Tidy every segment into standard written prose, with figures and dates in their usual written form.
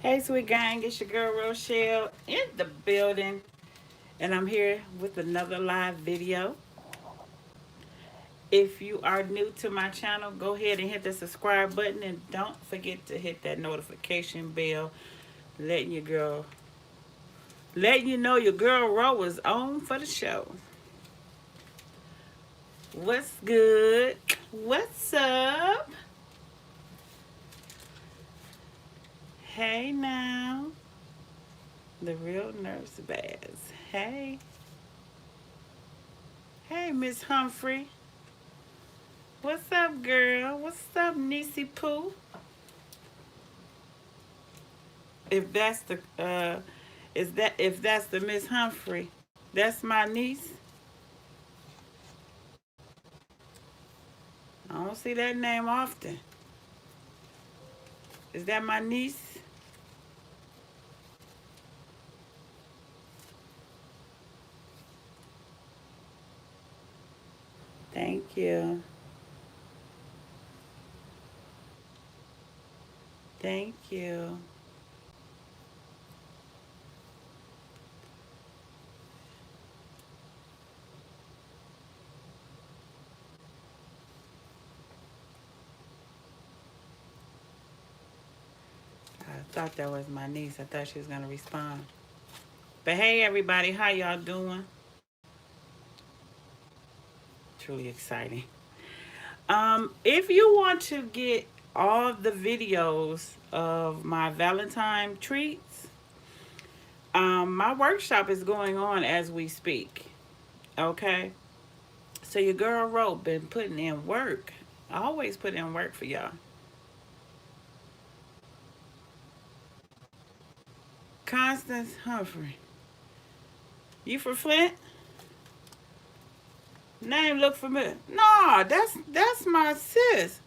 Hey, sweet gang, it's your girl Rochelle in the building, and I'm here with another live video. If you are new to my channel, go ahead and hit the subscribe button, and don't forget to hit that notification bell, letting you know your girl Ro is on for the show. What's good? What's up? Hey now, the real nurse Baz. Hey, hey, Miss Humphrey. What's up, girl? What's up, Niecy Pooh? If that's the if that's the Miss Humphrey, that's my niece. I don't see that name often. Is that my niece? Thank you. Thank you. I thought that was my niece. I thought she was gonna respond. But hey, everybody, how y'all doing? Truly exciting. If you want to get all the videos of my Valentine treats, my workshop is going on as we speak. Okay, so your girl Ro been putting in work. I always put in work for y'all. Constance Humphrey, you from Flint? Name look familiar. Nah, that's my sis.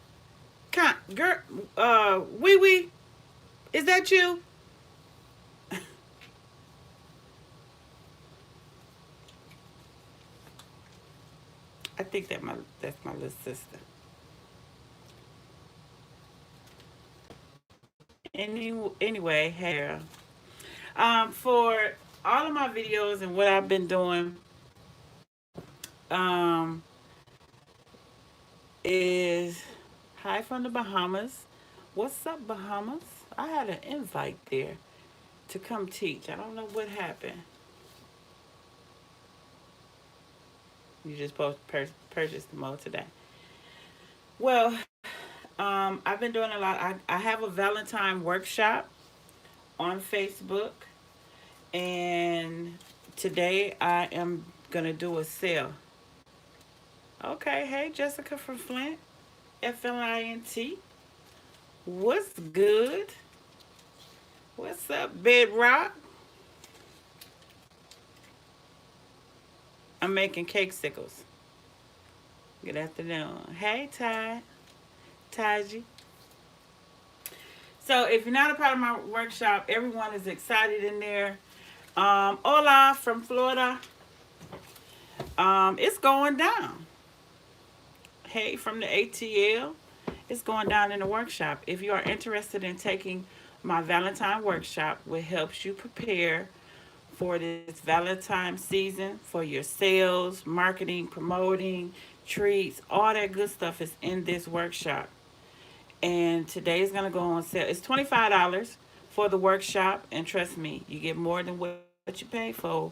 Girl, wee wee, is that you? I think that's my little sister. Anyway, hey, for all of my videos and what I've been doing, um, is hi from the Bahamas. What's up, Bahamas? I had an invite there to come teach. I don't know what happened. You just purchased the mode today. Well, I've been doing a lot. I have a Valentine workshop on Facebook, and today I am gonna do a sale. Okay, hey Jessica from Flint, FLINT. What's good? What's up, Bedrock? I'm making Cakesicles. Good afternoon. Hey, Taji. So if you're not a part of my workshop, everyone is excited in there. Hola from Florida. It's going down. Hey from the ATL. It's going down in the workshop. If you are interested in taking my Valentine workshop, which helps you prepare for this Valentine season, for your sales, marketing, promoting, treats, all that good stuff is in this workshop. And today is going to go on sale. It's $25 for the workshop, and trust me, you get more than what you pay for.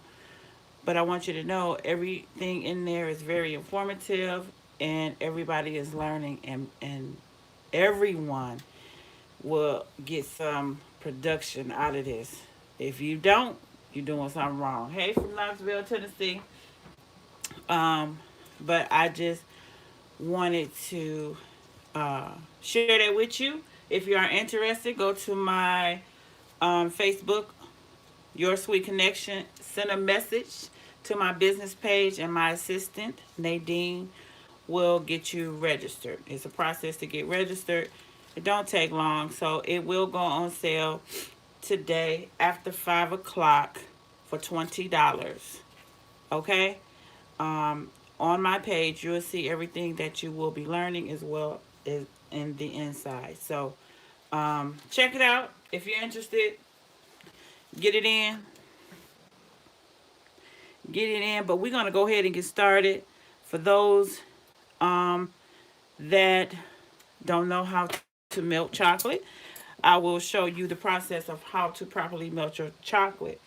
But I want you to know everything in there is very informative, and everybody is learning, and everyone will get some production out of this. If you don't, you're doing something wrong. Hey, from Knoxville, Tennessee. Um, but I just wanted to share that with you. If you are interested, go to my Facebook, Your Sweet Connection. Send a message to my business page, and my assistant, Nadine, will get you registered. It's a process to get registered. It don't take long, so it will go on sale today after 5 o'clock for $20. Okay? On my page, you'll see everything that you will be learning as well as in the inside. So Check it out. If you're interested, get it in. Get it in. But we're going to go ahead and get started. For those that don't know how to melt chocolate, I will show you the process of how to properly melt your chocolate.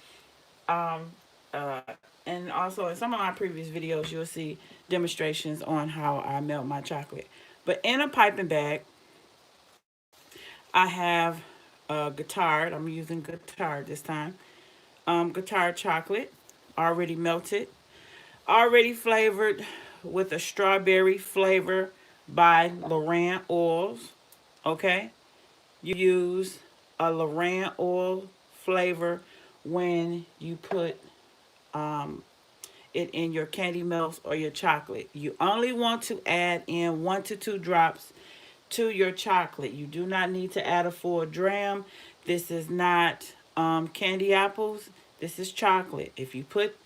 Um, uh, and also in some of my previous videos, you'll see demonstrations on how I melt my chocolate. But in a piping bag, I have Guittard. I'm using Guittard this time. Guittard chocolate, already melted, already flavored with a strawberry flavor by Loran Oils. Okay, you use a Loran oil flavor when you put it in your candy melts or your chocolate. You only want to add in 1 to 2 drops to your chocolate. You do not need to add a full dram. This is not candy apples. This is chocolate. If you put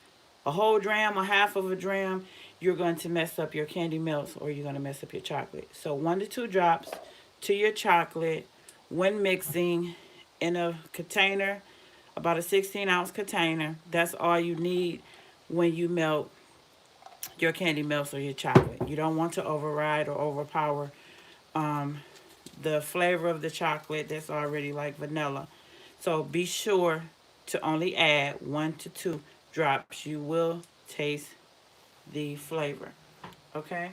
a whole dram or half of a dram, you're going to mess up your candy melts or you're going to mess up your chocolate. So 1 to 2 drops to your chocolate when mixing in a container, about a 16-ounce container. That's all you need when you melt your candy melts or your chocolate. You don't want to override or overpower the flavor of the chocolate that's already like vanilla. So be sure to only add 1 to 2 drops. You will taste the flavor. Okay?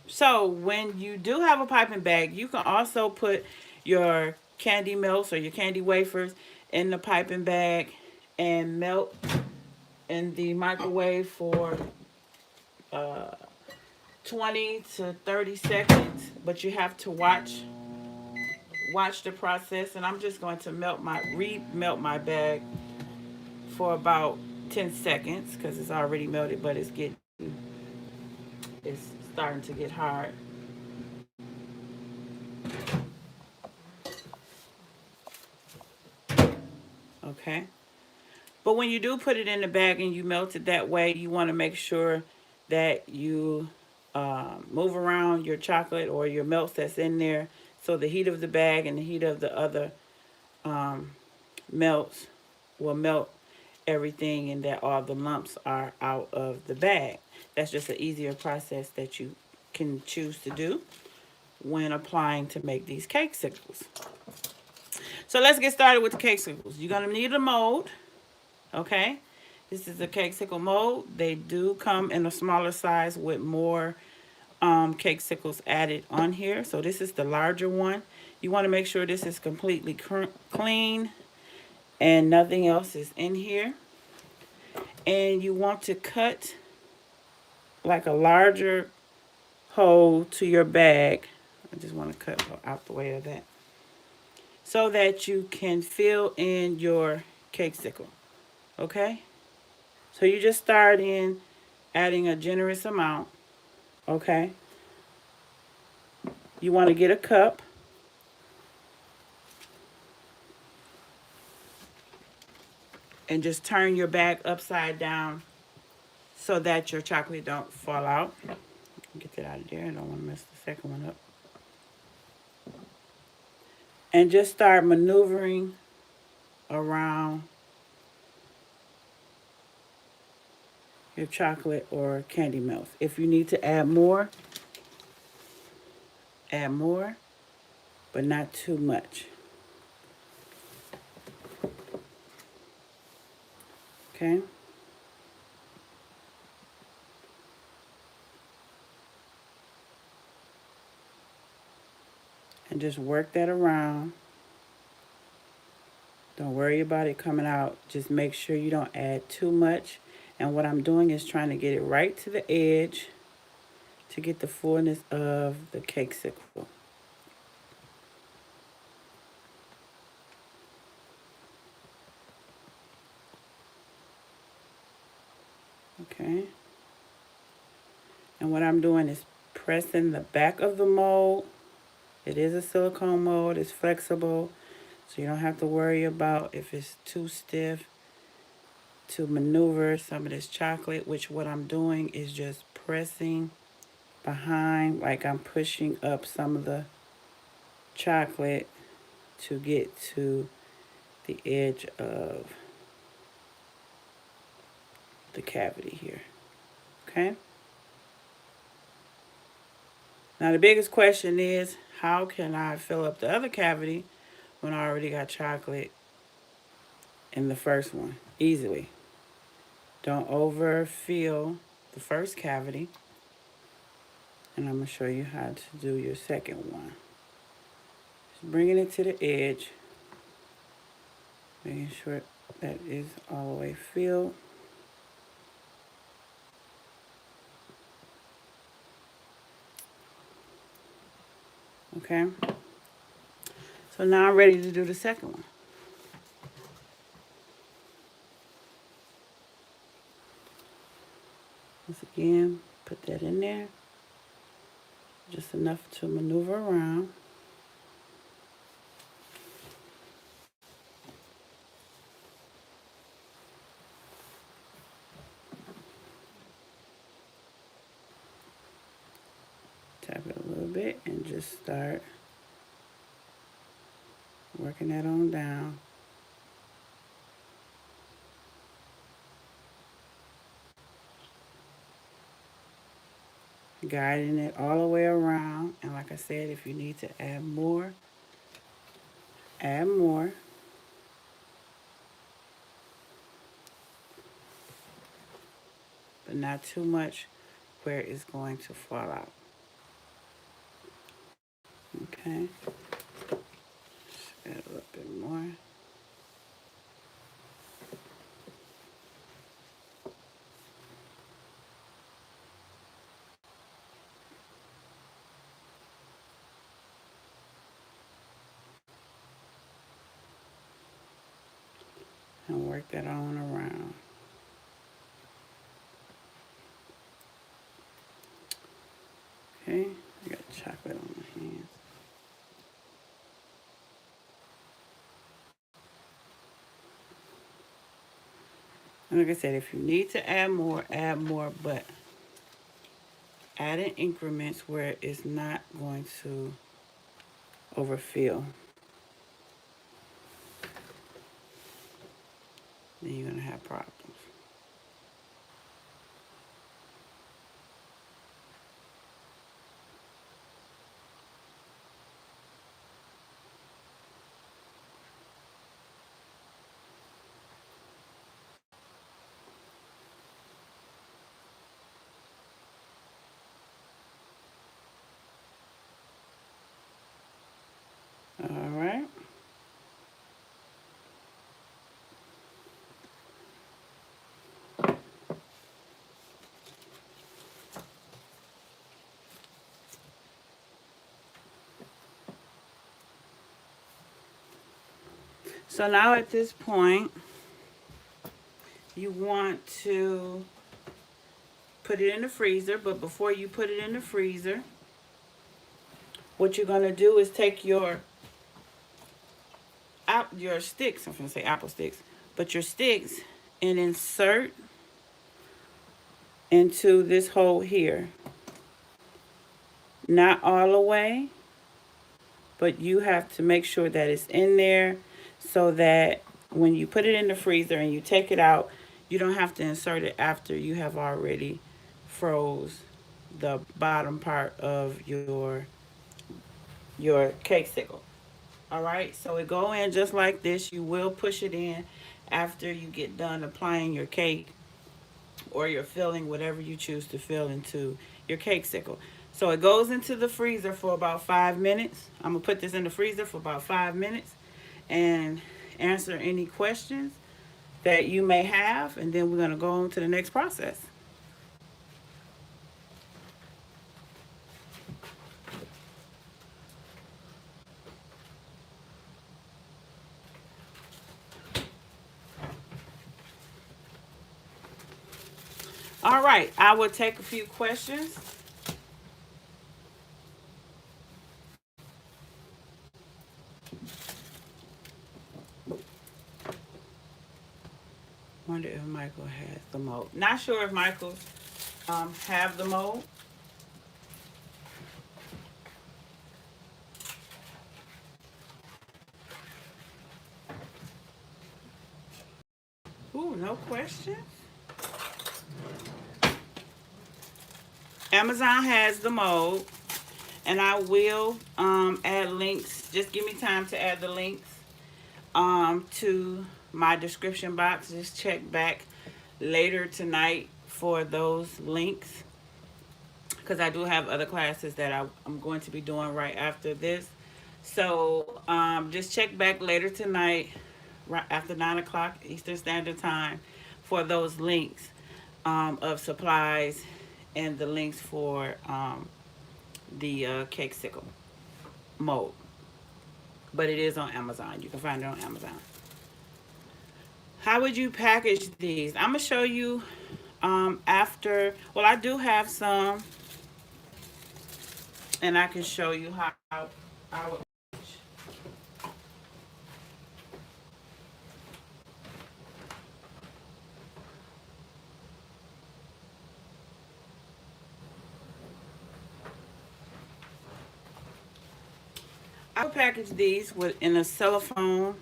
So when you do have a piping bag, you can also put your candy melts or your candy wafers in the piping bag and melt in the microwave for uh, 20 to 30 seconds. But you have to watch the process. And I'm just going to remelt my bag for about 10 seconds because it's already melted, but it's starting to get hard. Okay. But when you do put it in the bag and you melt it that way, you want to make sure that you move around your chocolate or your melts that's in there, so the heat of the bag and the heat of the other melts will melt everything and that all the lumps are out of the bag. That's just an easier process that you can choose to do when applying to make these Cakesicles. So let's get started with the Cakesicles. You're going to need a mold. Okay, this is a Cakesicle mold. They do come in a smaller size with more Cakesicles added on here. So this is the larger one. You want to make sure this is completely clean and nothing else is in here. And you want to cut like a larger hole to your bag. I just want to cut out the way of that, so that you can fill in your Cakesicle. Okay, so you just start in adding a generous amount. Okay, you want to get a cup and just turn your bag upside down so that your chocolate don't fall out. Get that out of there. I don't want to mess the second one up. And just start maneuvering around your chocolate or candy melts. If you need to add more, but not too much. Okay. And just work that around. Don't worry about it coming out. Just make sure you don't add too much. And what I'm doing is trying to get it right to the edge to get the fullness of the Cakesicle. Okay. And what I'm doing is pressing the back of the mold. It is a silicone mold. It's flexible, so you don't have to worry about if it's too stiff to maneuver some of this chocolate, which what I'm doing is just pressing behind, like I'm pushing up some of the chocolate to get to the edge of the cavity here. Okay? Now the biggest question is, how can I fill up the other cavity when I already got chocolate in the first one? Easily. Don't overfill the first cavity. And I'm going to show you how to do your second one. Just bringing it to the edge. Making sure that is all the way filled. Okay. So now I'm ready to do the second one. Once again, put that in there. Just enough to maneuver around. Tap it a little bit and just start working that on down. Guiding it all the way around. And like I said, if you need to add more, add more. But not too much where it's going to fall out. Okay. Just add a little bit more. And work that on around. Okay, I got chocolate on my hands. And like I said, if you need to add more, but add in increments where it's not going to overfill. Then you're going to have problems. All right. So now at this point, you want to put it in the freezer, but before you put it in the freezer, what you're going to do is take your sticks, I'm going to say apple sticks, but your sticks, and insert into this hole here. Not all the way, but you have to make sure that it's in there so that when you put it in the freezer and you take it out, you don't have to insert it after you have already froze the bottom part of your Cakesicle. All right, so it go in just like this. You will push it in after you get done applying your cake or your filling, whatever you choose to fill into your Cakesicle. So it goes into the freezer for about 5 minutes. I'm going to put this in the freezer for about 5 minutes and answer any questions that you may have, and then we're going to go on to the next process. All right, I will take a few questions. Wonder if Michael has the mold. Not sure if Michael have the mold. No questions? Amazon has the mold, and I will add links. Just give me time to add the links to my description box. Just check back later tonight for those links, because I do have other classes that I'm going to be doing right after this. So just check back later tonight, right after 9 o'clock Eastern Standard Time, for those links of supplies and the links for the Cakesicle mold. But it is on Amazon. You can find it on Amazon. How would you package these? I'm going to show you after. Well, I do have some, and I can show you how I would. I would package these in a cellophane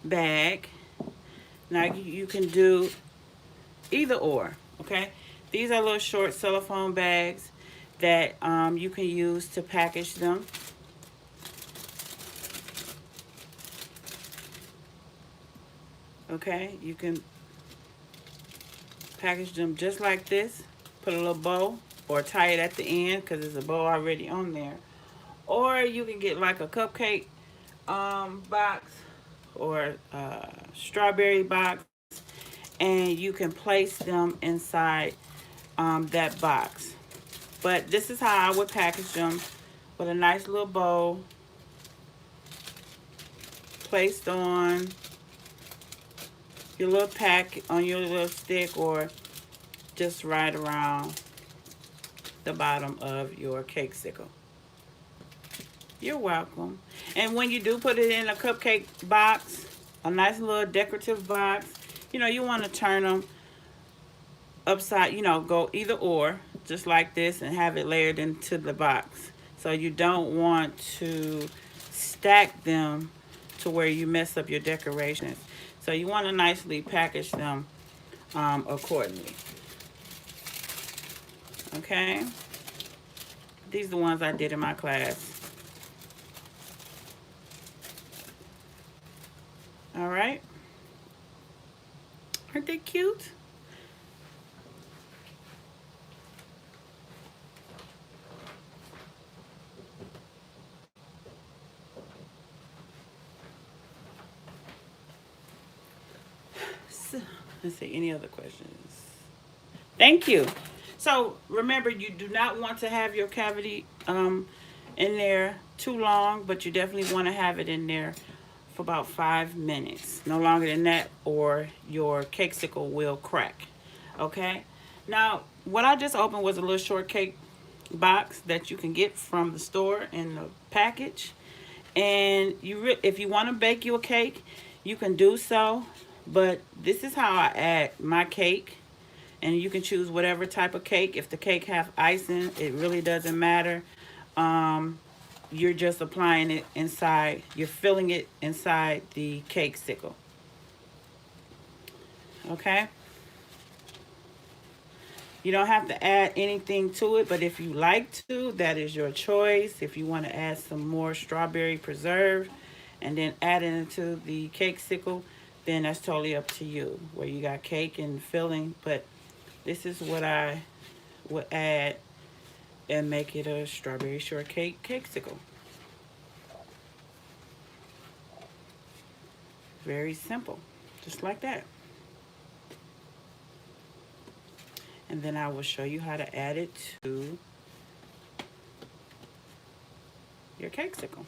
bag. Now you can do either or, okay? These are little short cellophane bags that you can use to package them. Okay, you can package them just like this. Put a little bow or tie it at the end because there's a bow already on there. Or you can get like a cupcake box or strawberry box, and you can place them inside that box. But this is how I would package them, with a nice little bow placed on your little pack, on your little stick, or just right around the bottom of your Cakesicle. You're welcome. And when you do put it in a cupcake box, a nice little decorative box, you know, you want to turn them upside, you know, go either or, just like this, and have it layered into the box. So you don't want to stack them to where you mess up your decorations. So you want to nicely package them accordingly. Okay? These are the ones I did in my class. All right. Aren't they cute? So, let's see, any other questions? Thank you. So remember, you do not want to have your cavity in there too long, but you definitely want to have it in there for about 5 minutes. No longer than that, or your Cakesicle will crack. Okay? Now, what I just opened was a little shortcake box that you can get from the store in the package. And if you want to bake you a cake, you can do so. But this is how I add my cake. And you can choose whatever type of cake. If the cake have icing, it really doesn't matter. You're just applying it inside. You're filling it inside the Cakesicle. Okay? You don't have to add anything to it, but if you like to, that is your choice. If you want to add some more strawberry preserve and then add it into the Cakesicle, then that's totally up to you, where you got cake and filling. But this is what I would add and make it a strawberry shortcake Cakesicle. Very simple, just like that. And then I will show you how to add it to your Cakesicle.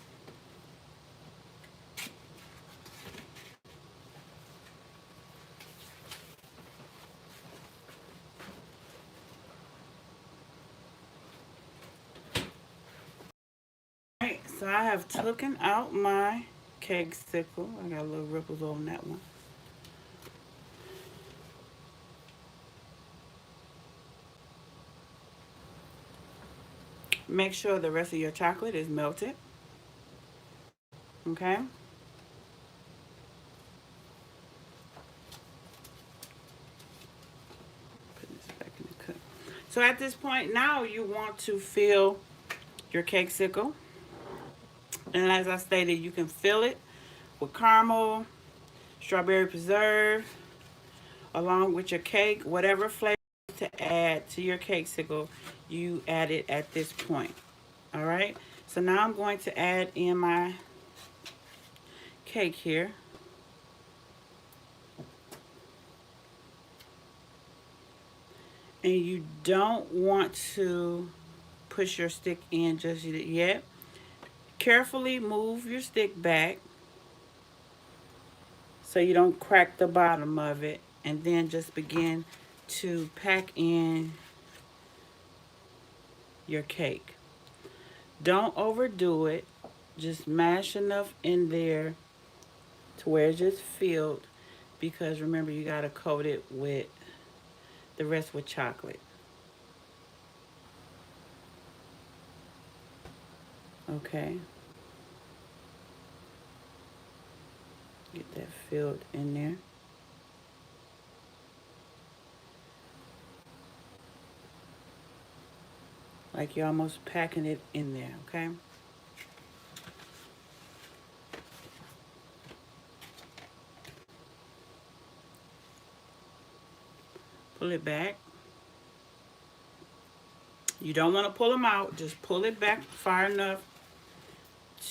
Alright, so I have taken out my Cakesicle. I got a little ripples on that one. Make sure the rest of your chocolate is melted. Okay? So at this point now you want to fill your cake sickle. And as I stated, you can fill it with caramel, strawberry preserve, along with your cake, whatever flavor to add to your cake sickle, you add it at this point. All right. So now I'm going to add in my cake here. And you don't want to push your stick in just yet. Carefully move your stick back so you don't crack the bottom of it, and then just begin to pack in your cake. Don't overdo it. Just mash enough in there to where it's just filled, because remember, you got to coat it with the rest with chocolate. Okay. Get that filled in there. Like you're almost packing it in there, okay? Pull it back. You don't want to pull them out. Just pull it back far enough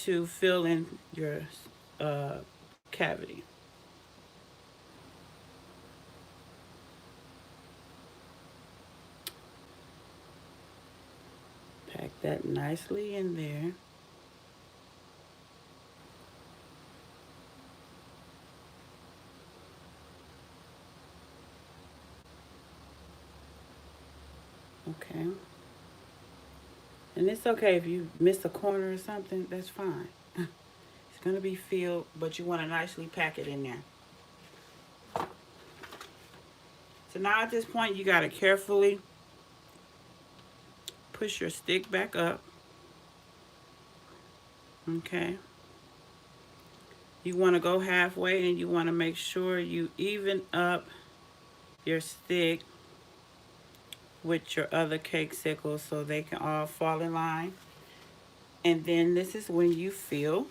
to fill in your cavity. Pack that nicely in there. Okay. And it's okay if you miss a corner or something, that's fine. It's going to be filled, but you want to nicely pack it in there. So now at this point, you got to carefully push your stick back up. Okay. You want to go halfway, and you want to make sure you even up your stick with your other cake sickles so they can all fall in line. And then this is when you fill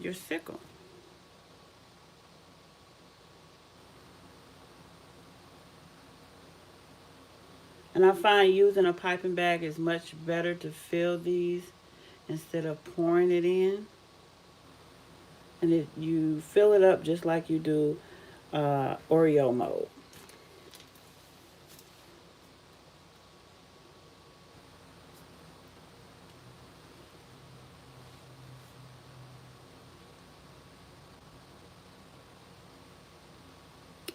your sickle. And I find using a piping bag is much better to fill these instead of pouring it in. And you fill it up just like you do Oreo mold.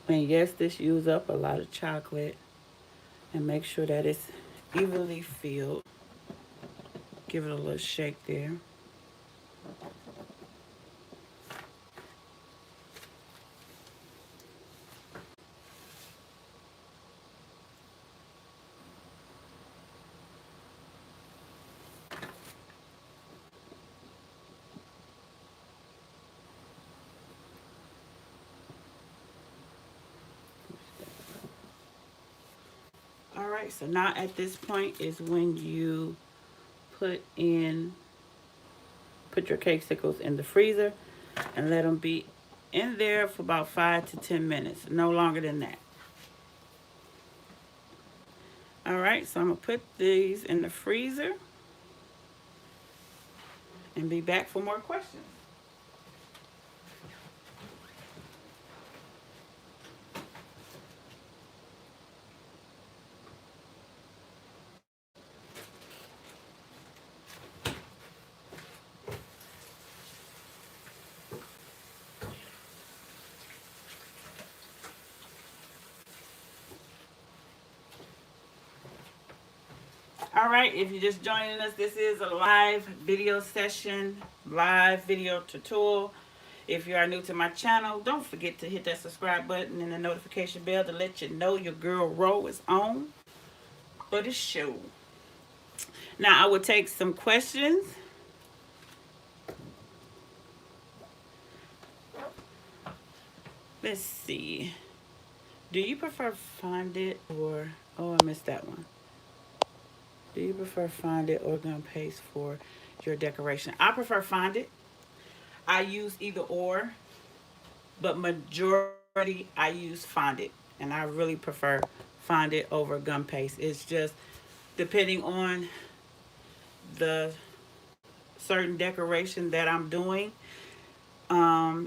And yes, this uses up a lot of chocolate. And make sure that it's evenly filled. Give it a little shake there. All right, so now at this point is when you put your Cakesicles in the freezer and let them be in there for about 5 to 10 minutes, no longer than that. All right, so I'm gonna put these in the freezer and be back for more questions. All right, if you're just joining us, this is a live video session, live video tutorial. If you are new to my channel, don't forget to hit that subscribe button and the notification bell to let you know your girl Ro is on for the show. Now, I will take some questions. Let's see. Do you prefer fondant or, oh, I missed that one. Do you prefer fondant or gum paste for your decoration? I prefer fondant. I use either or, but majority I use fondant, and I really prefer fondant over gum paste. It's just depending on the certain decoration that I'm doing.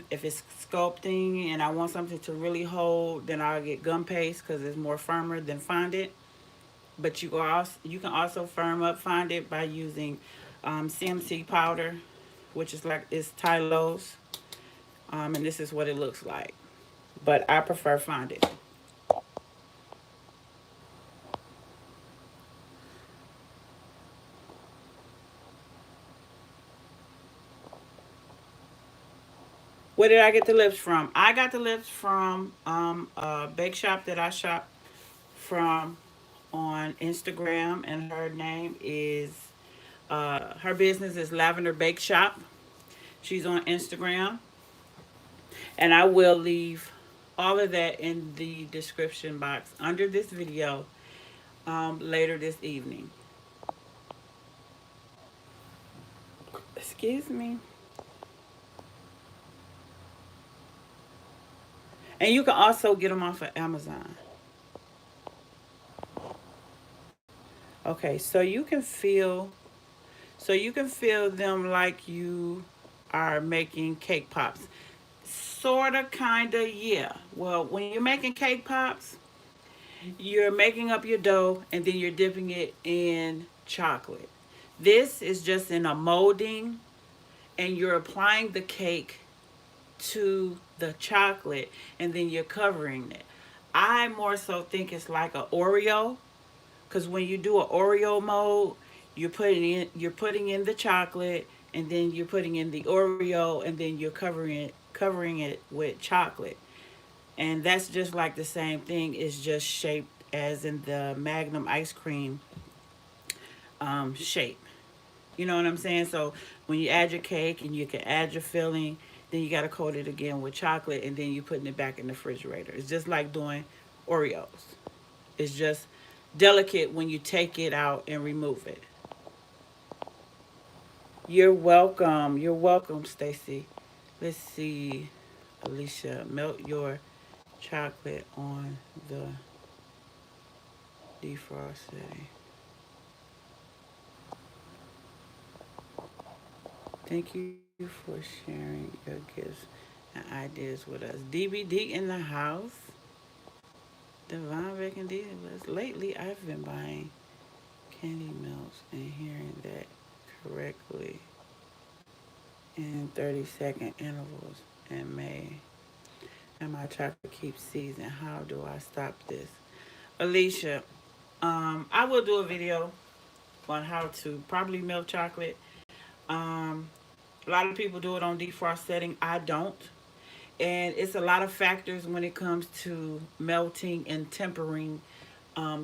If it's sculpting and I want something to really hold, then I'll get gum paste because it's more firmer than fondant. But you can also firm up fondant by using CMC powder, which is like it's Tylos, and this is what it looks like. But I prefer fondant. Where did I get the lips from? I got the lips from a bake shop that I shop from on Instagram, and her name is her business is Lavender Bake Shop. She's on Instagram, and I will leave all of that in the description box under this video later this evening. Excuse me. And you can also get them off of Amazon. Okay, so you can feel them like you are making cake pops. Sorta, kinda, yeah. Well, when you're making cake pops, you're making up your dough and then you're dipping it in chocolate. This is just in a molding and you're applying the cake to the chocolate and then you're covering it. I more so think it's like a Oreo, because when you do an Oreo mold, you're putting in the chocolate and then you're putting in the Oreo and then you're covering it with chocolate. And that's just like the same thing. It's just shaped as in the Magnum ice cream shape. You know what I'm saying? So when you add your cake and you can add your filling, then you got to coat it again with chocolate and then you're putting it back in the refrigerator. It's just like doing Oreos. It's just delicate when you take it out and remove it. You're welcome. You're welcome, Stacy. Let's see. Alicia, melt your chocolate on the defrost setting. Thank you for sharing your gifts and ideas with us. DBD in the house. Divine Baking Divas. Lately, I've been buying candy melts and hearing that correctly in 30-second intervals and May. And my chocolate keeps seizing. How do I stop this? Alicia, I will do a video on how to properly melt chocolate. Um, a lot of people do it on defrost setting. I don't. And it's a lot of factors when it comes to melting and tempering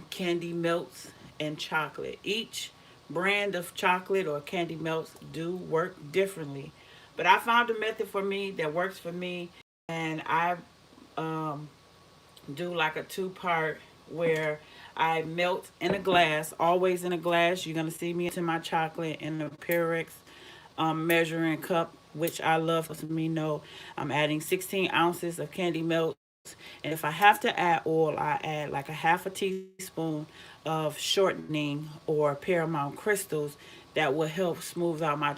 candy melts and chocolate. Each brand of chocolate or candy melts do work differently. But I found a method for me that works for me. And I um, do like a two-part where I melt in a glass, always in a glass. You're going to see me into my chocolate in a PYREX measuring cup, which I love. To me know I'm adding 16 ounces of candy melts. And if I have to add oil, I add like a half a teaspoon of shortening or Paramount crystals that will help smooth out my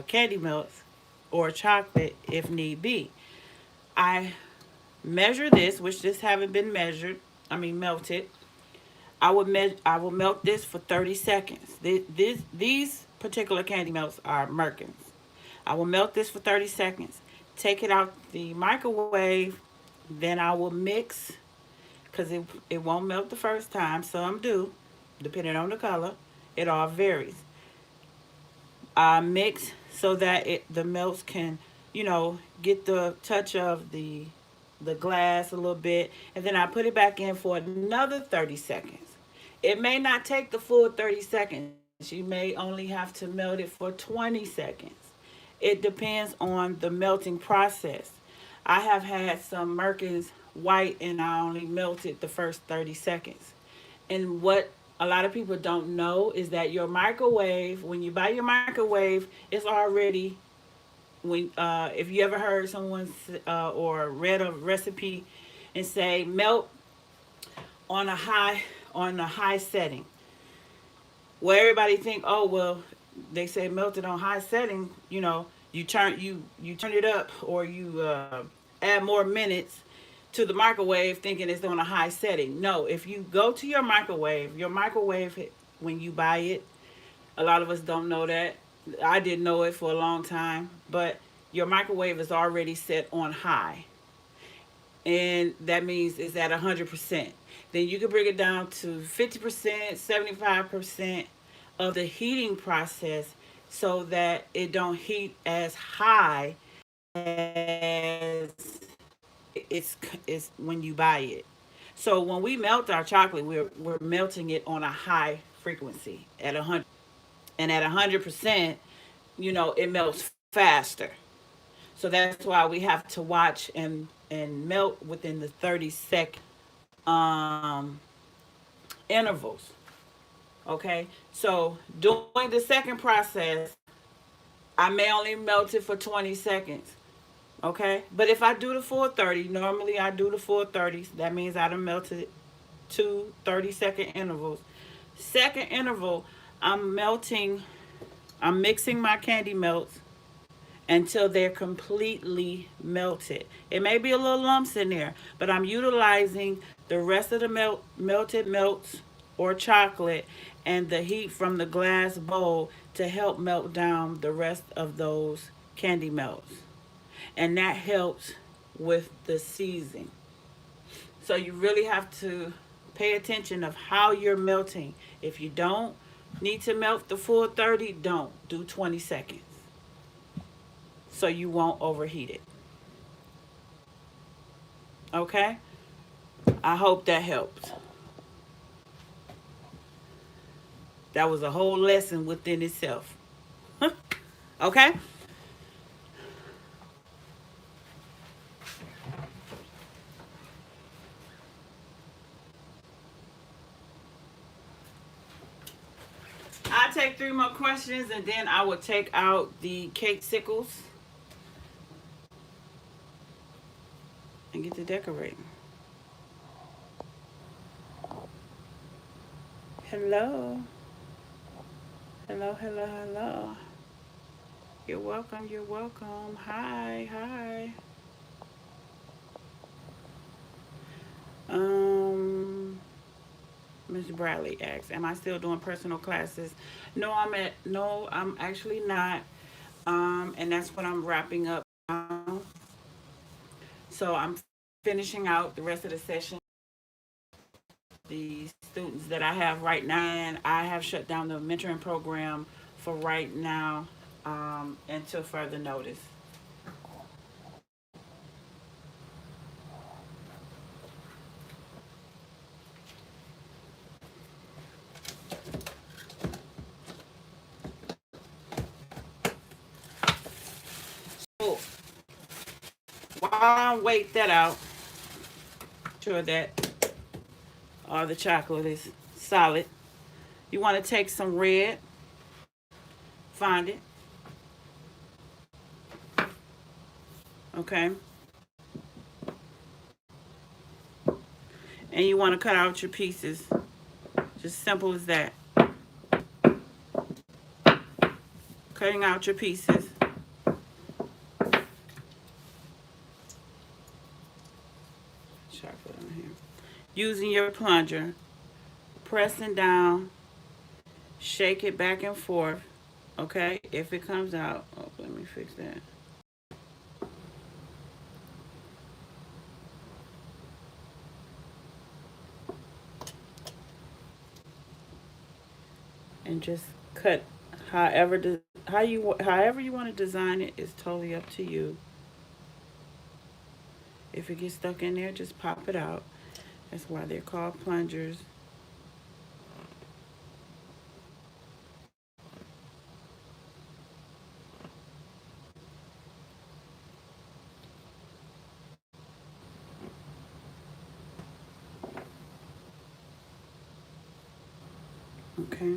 candy melts or chocolate if need be. I measure this, which just haven't been measured. I mean melted. I will melt this for 30 seconds. These particular candy melts are Merckens. I will melt this for 30 seconds. Take it out the microwave. Then I will mix because it won't melt the first time. Some do, depending on the color. It all varies. I mix so that the melts can, get the touch of the glass a little bit, and then I put it back in for another 30 seconds. It may not take the full 30 seconds. You may only have to melt it for 20 seconds. It depends on the melting process. I have had some Merckens white and I only melted the first 30 seconds. And what a lot of people don't know is that your microwave, when you buy your microwave, it's already, when if you ever heard someone or read a recipe and say melt on a high setting, well, everybody think, oh well, they say melt it on high setting. You turn it up, or you add more minutes to the microwave, thinking it's on a high setting. No, if you go to your microwave when you buy it, a lot of us don't know that. I didn't know it for a long time, but your microwave is already set on high, and that means it's at 100%. Then you can bring it down to 50%, 75% of the heating process, so that it don't heat as high as it's when you buy it. So when we melt our chocolate, we're melting it on a high frequency at 100, and at 100%, it melts faster. So that's why we have to watch and melt within the 30-second um, intervals. Okay, so during the second process, I may only melt it for 20 seconds. Okay, but if I do the full 30, normally I do the full 30. That means I done melted two 30-second intervals. Second interval, I'm melting, I'm mixing my candy melts until they're completely melted. It may be a little lumps in there, but I'm utilizing the rest of the melted melts or chocolate and the heat from the glass bowl to help melt down the rest of those candy melts. And that helps with the seasoning. So you really have to pay attention of how you're melting. If you don't need to melt the full 30, don't. Do 20 seconds so you won't overheat it. Okay? I hope that helps. That was a whole lesson within itself. Okay? I'll take three more questions and then I will take out the Cakesicles and get to decorating. Hello. Hello, hello, hello. You're welcome, you're welcome. Hi, hi. Um, Miss Bradley asks, "Am I still doing personal classes?" No, I'm actually not. And that's what I'm wrapping up now. So I'm finishing out the rest of the session. The students that I have right now, and I have shut down the mentoring program for right now, until further notice. So while I wait that out, sure that all the chocolate is solid. You want to take some red, fondant, okay, and you want to cut out your pieces. Just simple as that. Cutting out your pieces. Chocolate on here. Using your plunger, pressing down, shake it back and forth. Okay, if it comes out, oh, let me fix that. And just cut however you want to design it is totally up to you. If it gets stuck in there, just pop it out. That's why they're called plungers. Okay.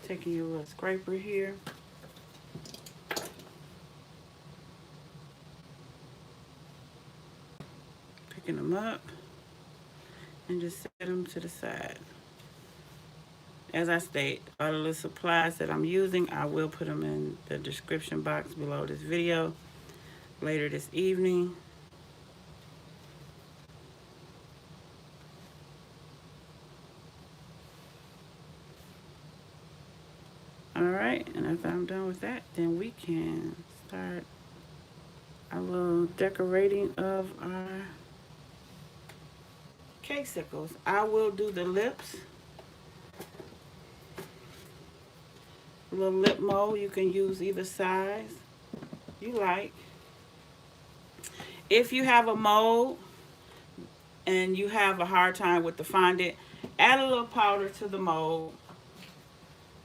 Taking your little scraper here. Picking them up and just set them to the side. As I state, all of the supplies that I'm using, I will put them in the description box below this video later this evening. Alright, and after I'm done with that, then we can start our little decorating of our Cakesicles. I will do the lips. A little lip mold, you can use either size you like. If you have a mold and you have a hard time with the fondant, add a little powder to the mold.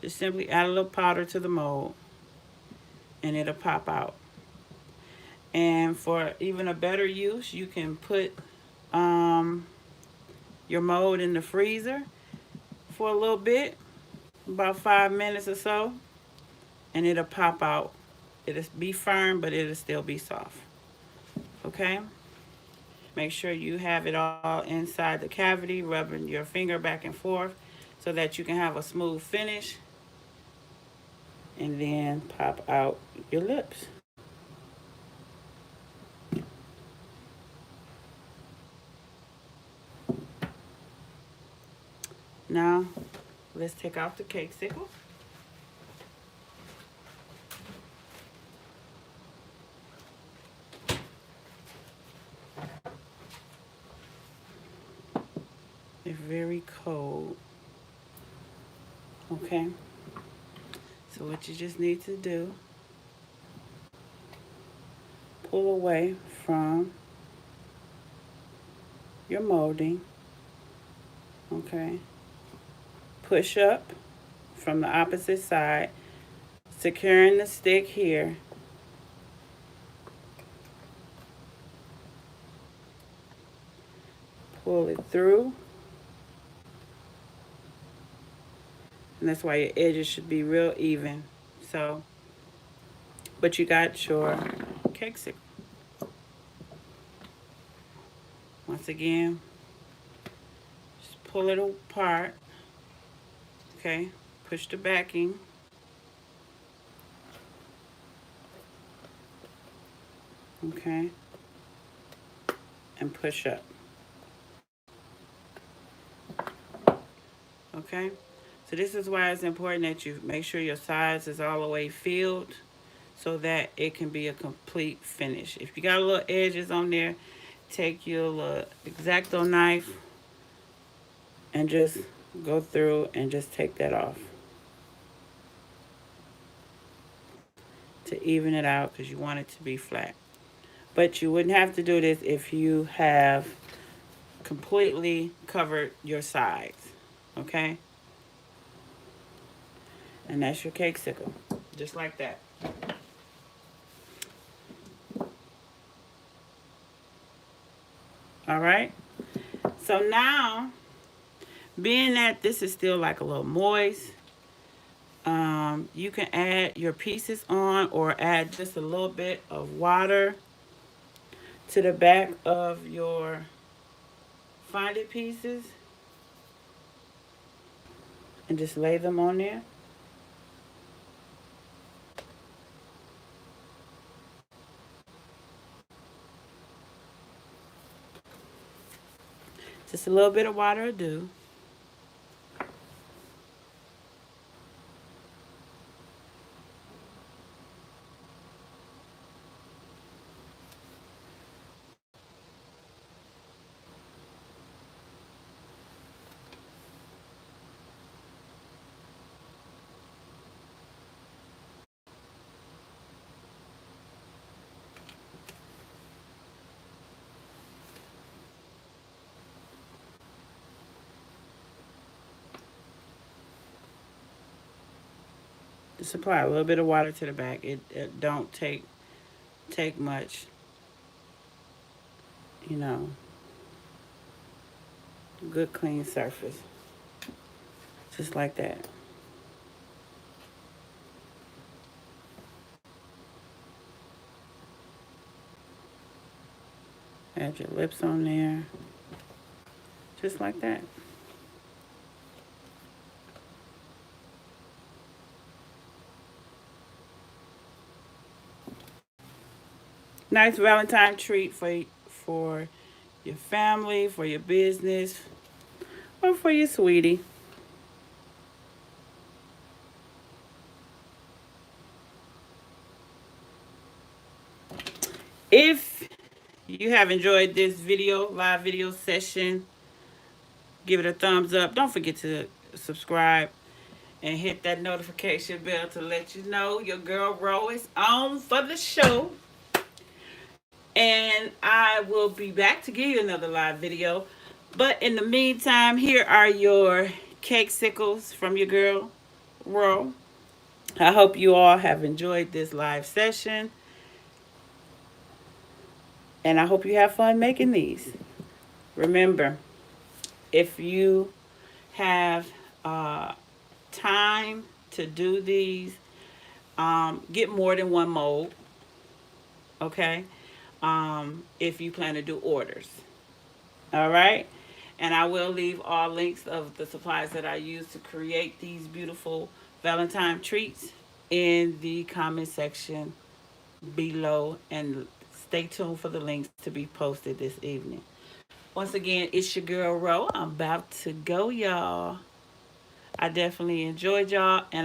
Just simply add a little powder to the mold and it'll pop out. And for even a better use, you can put your mold in the freezer for a little bit, about 5 minutes or so, and it'll pop out. It'll be firm, but it'll still be soft. Okay? Make sure you have it all inside the cavity, rubbing your finger back and forth so that you can have a smooth finish. And then pop out your lips. Now, let's take out the Cakesicle. They're very cold. Okay. So what you just need to do, pull away from your molding. Okay. Push up from the opposite side, securing the stick here. Pull it through. And that's why your edges should be real even. So, but you got your Cakesicle. Once again, just pull it apart. Okay, push the backing. Okay, and push up. Okay, so this is why it's important that you make sure your sides is all the way filled so that it can be a complete finish. If you got little edges on there, take your little X-Acto knife and just go through and just take that off to even it out because you want it to be flat. But you wouldn't have to do this if you have completely covered your sides, okay? And that's your Cakesicle, just like that. All right, so now, being that this is still like a little moist, you can add your pieces on or add just a little bit of water to the back of your fondant pieces and just lay them on there. Just a little bit of water will do. Just apply a little bit of water to the back. It don't take much. you know, good clean surface. Just like that. Add your lips on there. Just like that. Nice Valentine treat for your family, for your business, or for your sweetie. If you have enjoyed this live video session, give it a thumbs up. Don't forget to subscribe and hit that notification bell to let you know your girl Ro is on for the show. And I will be back to give you another live video. But in the meantime, here are your Cakesicles from your girl Ro. I hope you all have enjoyed this live session. And I hope you have fun making these. Remember, if you have time to do these, get more than one mold, okay? If you plan to do orders. All right? And I will leave all links of the supplies that I use to create these beautiful Valentine treats in the comment section below. And stay tuned for the links to be posted this evening. Once again, it's your girl Ro. I'm about to go, y'all. I definitely enjoyed y'all. And